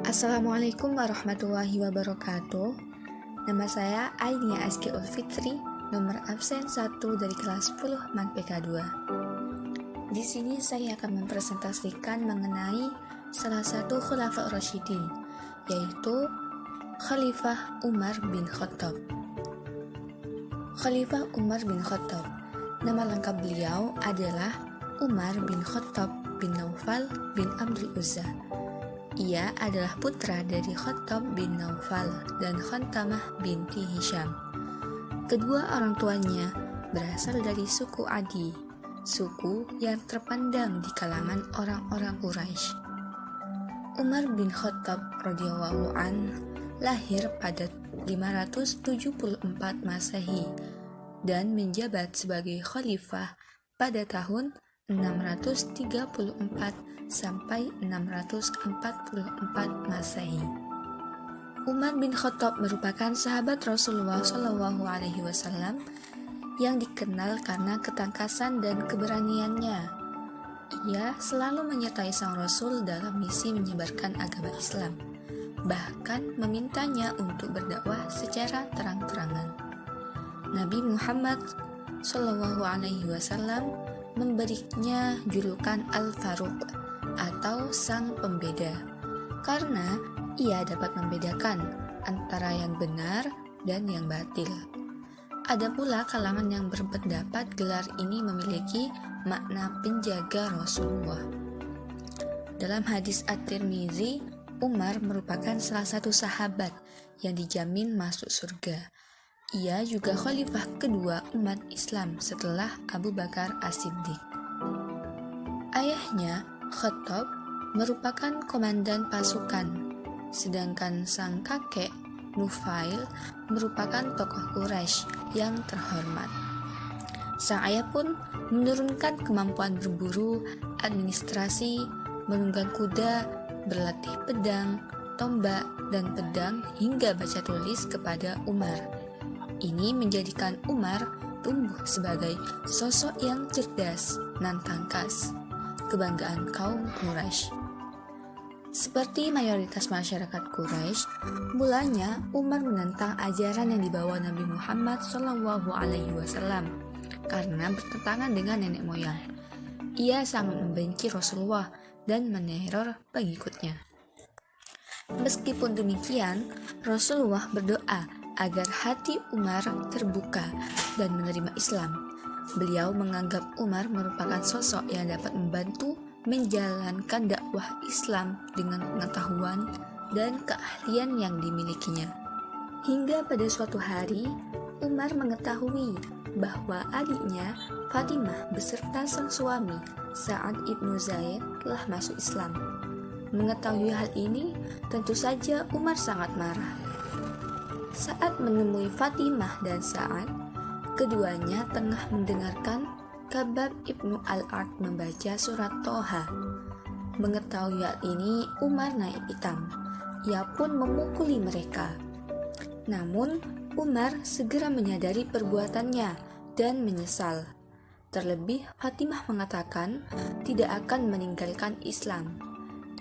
Assalamualaikum warahmatullahi wabarakatuh. Nama saya Ainia Azki Ulfitri, nomor absen 1 dari kelas 10 MANPK 2. Di sini saya akan mempresentasikan mengenai salah satu Khulafa Rasyidin, yaitu Khalifah Umar bin Khattab. Khalifah Umar bin Khattab, nama lengkap beliau adalah Umar bin Khattab bin Naufal bin Abdul Uzza. Ia adalah putra dari Khattab bin Naufal dan Khantamah binti Hisham. Kedua orang tuanya berasal dari suku Adi, suku yang terpandang di kalangan orang-orang Quraisy. Umar bin Khattab radhiyallahu an lahir pada 574 Masehi dan menjabat sebagai khalifah pada tahun 634 sampai 644 Masehi. Umar bin Khattab merupakan sahabat Rasulullah SAW yang dikenal karena ketangkasan dan keberaniannya. Ia selalu menyertai sang Rasul dalam misi menyebarkan agama Islam, bahkan memintanya untuk berdakwah secara terang-terangan. Nabi Muhammad SAW memberinya julukan Al-Faruq atau Sang Pembeda, karena ia dapat membedakan antara yang benar dan yang batil. Ada pula kalangan yang berpendapat gelar ini memiliki makna penjaga Rasulullah. Dalam hadis At-Tirmizi, Umar merupakan salah satu sahabat yang dijamin masuk surga. Ia juga khalifah kedua umat Islam setelah Abu Bakar As-Siddiq. Ayahnya, Khattab, merupakan komandan pasukan, sedangkan sang kakek, Nufail, merupakan tokoh Quraisy yang terhormat. Sang ayah pun menurunkan kemampuan berburu, administrasi, menunggang kuda, berlatih pedang, tombak, dan pedang hingga baca tulis kepada Umar. Ini menjadikan Umar tumbuh sebagai sosok yang cerdas dan tangkas, kebanggaan kaum Quraisy. Seperti mayoritas masyarakat Quraisy, mulanya Umar menentang ajaran yang dibawa Nabi Muhammad SAW karena bertentangan dengan nenek moyang. Ia sangat membenci Rasulullah dan meneror pengikutnya. Meskipun demikian, Rasulullah berdoa agar hati Umar terbuka dan menerima Islam. Beliau menganggap Umar merupakan sosok yang dapat membantu menjalankan dakwah Islam dengan pengetahuan dan keahlian yang dimilikinya. Hingga pada suatu hari, Umar mengetahui bahwa adiknya Fatimah beserta sang suami Sa'ad ibnu Zaid telah masuk Islam. Mengetahui hal ini, tentu saja Umar sangat marah. Saat menemui Fatimah dan Sa'ad, keduanya tengah mendengarkan Khabbab ibnu Al-Ard membaca surat Toha. Mengetahui hal ini, Umar naik pitam. Ia pun memukuli mereka. Namun, Umar segera menyadari perbuatannya dan menyesal. Terlebih, Fatimah mengatakan tidak akan meninggalkan Islam.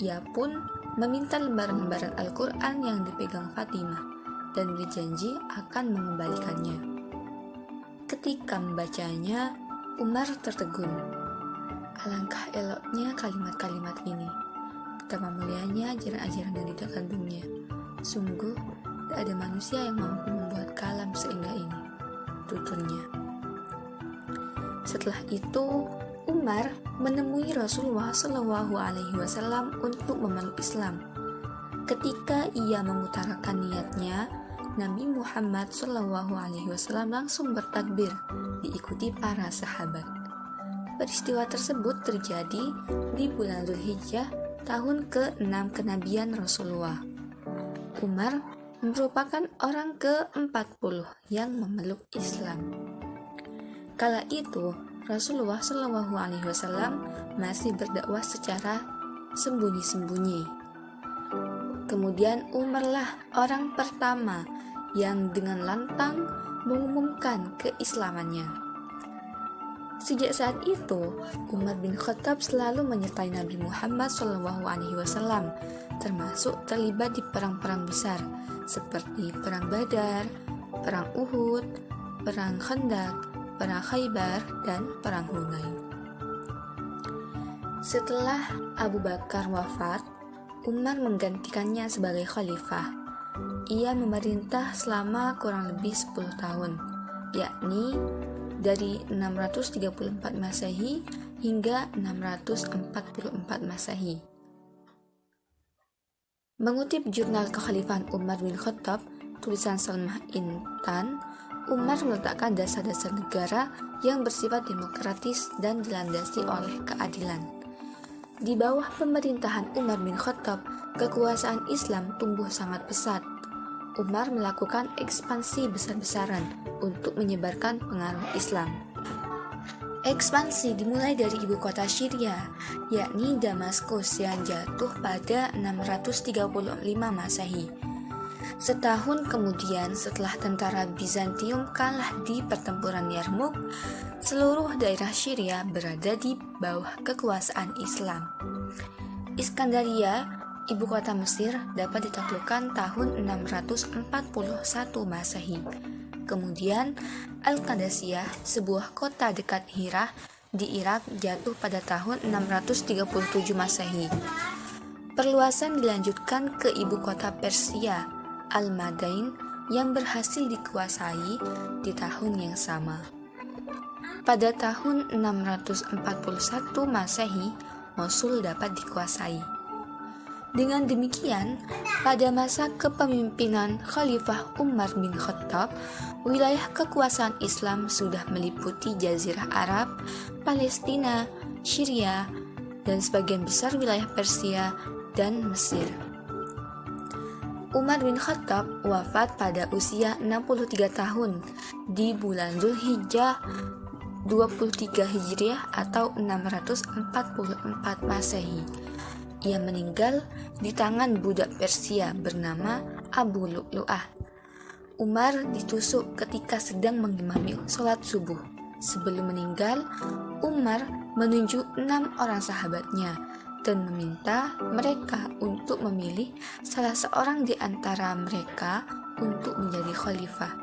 Ia pun meminta lembaran-lembaran Al-Quran yang dipegang Fatimah dan berjanji akan mengembalikannya. Ketika membacanya, Umar tertegun. Alangkah eloknya kalimat-kalimat ini. Betapa mulianya ajaran-ajaran yang dikandungnya. Sungguh, tak ada manusia yang mampu membuat kalam seindah ini, tuturnya. Setelah itu, Umar menemui Rasulullah SAW untuk memeluk Islam. Ketika ia mengutarakan niatnya, Nabi Muhammad SAW langsung bertakbir, diikuti para sahabat. Peristiwa tersebut terjadi di bulan Dzulhijjah tahun ke-6 kenabian Rasulullah. Umar merupakan orang ke-40 yang memeluk Islam. Kala itu, Rasulullah SAW masih berdakwah secara sembunyi-sembunyi. Kemudian Umarlah orang pertama yang dengan lantang mengumumkan keislamannya. Sejak saat itu, Umar bin Khattab selalu menyertai Nabi Muhammad SAW, termasuk terlibat di perang-perang besar seperti Perang Badar, Perang Uhud, Perang Khandaq, Perang Khaybar, dan Perang Hunain. Setelah Abu Bakar wafat, Umar menggantikannya sebagai khalifah. Ia memerintah selama kurang lebih 10 tahun, yakni dari 634 Masehi hingga 644 Masehi. Mengutip jurnal kekhalifahan Umar bin Khattab, tulisan Salmah Intan, Umar meletakkan dasar-dasar negara yang bersifat demokratis dan dilandasi oleh keadilan. Di bawah pemerintahan Umar bin Khattab, kekuasaan Islam tumbuh sangat pesat. Umar melakukan ekspansi besar-besaran untuk menyebarkan pengaruh Islam. Ekspansi dimulai dari ibu kota Syria, yakni Damaskus yang jatuh pada 635 Masehi. Setahun kemudian setelah tentara Bizantium kalah di pertempuran Yarmouk, seluruh daerah Syria berada di bawah kekuasaan Islam. Iskandaria, ibu kota Mesir, dapat ditaklukkan tahun 641 Masehi. Kemudian, Al-Qadasiyah, sebuah kota dekat Hirah di Irak, jatuh pada tahun 637 Masehi. Perluasan dilanjutkan ke ibu kota Persia, Al-Madain, yang berhasil dikuasai di tahun yang sama. Pada tahun 641 Masehi, Mosul dapat dikuasai. Dengan demikian, pada masa kepemimpinan Khalifah Umar bin Khattab, wilayah kekuasaan Islam sudah meliputi Jazirah Arab, Palestina, Syria, dan sebagian besar wilayah Persia dan Mesir. Umar bin Khattab wafat pada usia 63 tahun di bulan Dzulhijjah 23 Hijriah atau 644 Masehi. Ia meninggal di tangan budak Persia bernama Abu Lu'lu'ah. Umar ditusuk ketika sedang mengimami sholat subuh. Sebelum meninggal, Umar menunjuk 6 orang sahabatnya dan meminta mereka untuk memilih salah seorang di antara mereka untuk menjadi khalifah.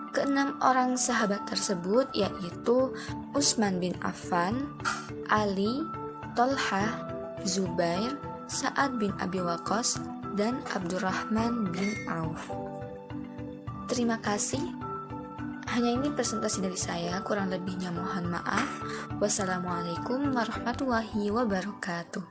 Keenam orang sahabat tersebut yaitu Utsman bin Affan, Ali, Thalhah, Zubair, Sa'ad bin Abi Waqqas, dan Abdurrahman bin Auf. Terima kasih. Hanya ini presentasi dari saya, kurang lebihnya mohon maaf. Wassalamualaikum warahmatullahi wabarakatuh.